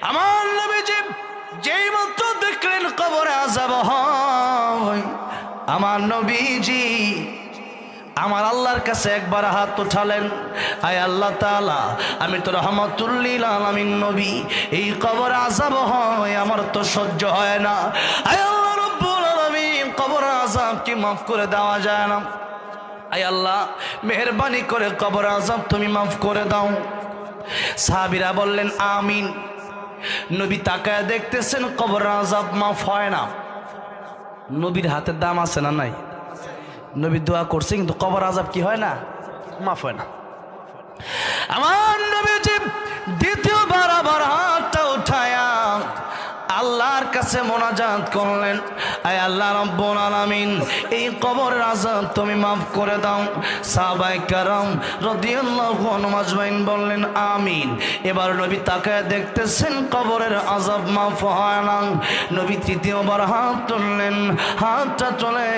আমার নবীজি যেই মাত্র দেখলেন কবরে আযাব হয়, আমার নবীজি আমার আল্লাহর কাছে একবার হাত উঠালেন, আয় আল্লাহ তাআলা, আমি তো রাহমাতুল লিল আলামিন নবী, এই কবরে আযাব হয় আমার তো সহ্য হয় না। আয় আল্লাহ রাব্বুল আলামিন, কবরে আযাব কি মাফ করে দেওয়া যায় না? আয় আল্লাহ, মেহেরবানি করে কবরে আযাব তুমি মাফ করে দাও। সাহাবীরা বললেন আমিন। নবী তাকায় দেখতেছেন কবরে আযাব মাফ হয় না। নবীর হাতের দাম আছে না নাই? নবী দোয়া করছে কিন্তু কবর আযাব কি হয় না? মাফ হয় না। আমার নবীজি দ্বিতীয়বার আবার হাতটা উঠায়া আল্লাহর কাছে মোনাজাত করলেন, আয় আল্লাহ রাব্বুল আলামিন, এই কবরের আযাব তুমি মাফ করে দাও। সাহাবায়ে কেরাম রাদিয়াল্লাহু আনহুম আজমাইন বললেন আমিন। এবার নবী তাকায় দেখতেছেন কবরের আযাব মাফ হয় না। নবী তৃতীয়বার হাত তুললেন, হাতটা তুলে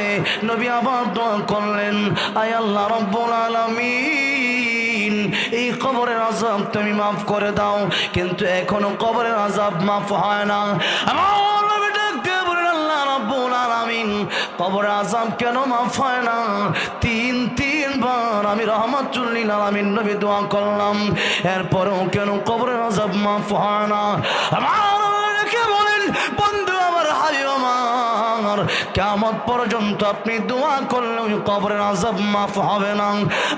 নবী আবার দোয়া করলেন, আয় আল্লাহ রাব্বুল আলামিন, এই কবরের আযাব তুমি মাফ করে দাও। কিন্তু এখনো কবরের আযাব মাফ হয় না। আমার নবী ডাকতে বলেন, আল্লাহ রাব্বুল আলামিন, কবরের আযাব কেন মাফ হয় না? তিনবার আমি রাহমাতুল লিল আলামিন নবী দোয়া করলাম, এরপরেও কেন কবরের আযাব মাফ হয় না? আমার নবী বলেন, বন্ধু আমার, হাবিব আমার, কিয়ামত পর্যন্ত আপনি দোয়া করলেও কবরের আযাব মাফ হবে না।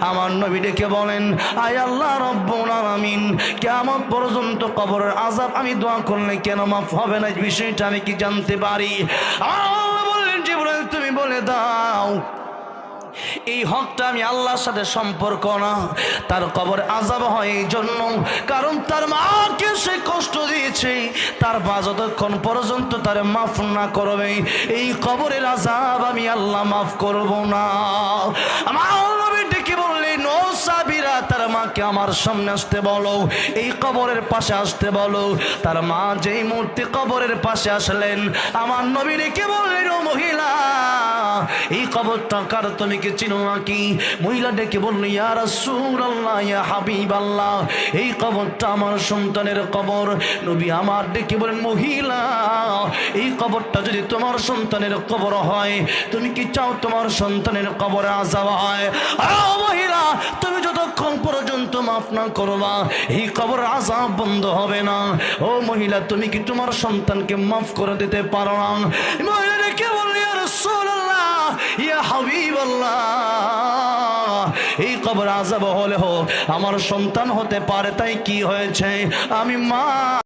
আমার নবী ডেকে বলেন, আয় আল্লাহ রাব্বুল আলামিন, কিয়ামত পর্যন্ত কবরের আযাব আমি দোয়া করলে কেন মাফ হবে না, বিষয়টা আমি কি জানতে পারি? আল্লাহ বললেন, জিবরাইল তুমি বলে দাও। এই হকটা আমি আল্লাহর সাথে সম্পর্ক না, তার কবরে আযাব হয় এই জন্য কারণ তার মাকে সে কষ্ট দিয়েছে, তার মা যতক্ষণ পর্যন্ত তার মাফ না করবে এই কবরের আযাব আমি আল্লাহ মাফ করব না। আমার নবী ডেকে বললেন, ও সাহাবীরা, তার মাকে আমার সামনে আসতে বলো, এই কবরের পাশে আসতে বলো। তার মা যেই মুহূর্তে কবরের পাশে আসলেন, আমার নবী ডেকে বললেন, ও মহিলা, এই কবরটা কার, তুমি কি চিনো নাকি? মহিলা ডেকে বলল, ইয়া রাসূলুল্লাহ, ইয়া হাবিবাল্লাহ, এই কবরটা আমার সন্তানের কবর। নবী আমার ডেকে বলেন, মহিলা, এই কবরটা যদি তোমার সন্তানের কবর হয়, তুমি কি চাও তোমার সন্তানের কবরে আযাব হয়? ও মহিলা, তুমি যতক্ষণ পর্যন্ত মাফ না করবা এই কবরের আযাব বন্ধ হবে না। ও মহিলা, তুমি কি তোমার সন্তানকে মাফ করে দিতে পারো না? মহিলা ডেকে বলল, ইয়া রাসূলুল্লাহ, ইয়া হাবিবাল্লাহ, এই কবর আযাব হলে আমার সন্তান হতে পারে, তাই কি হয়েছে? আমি মা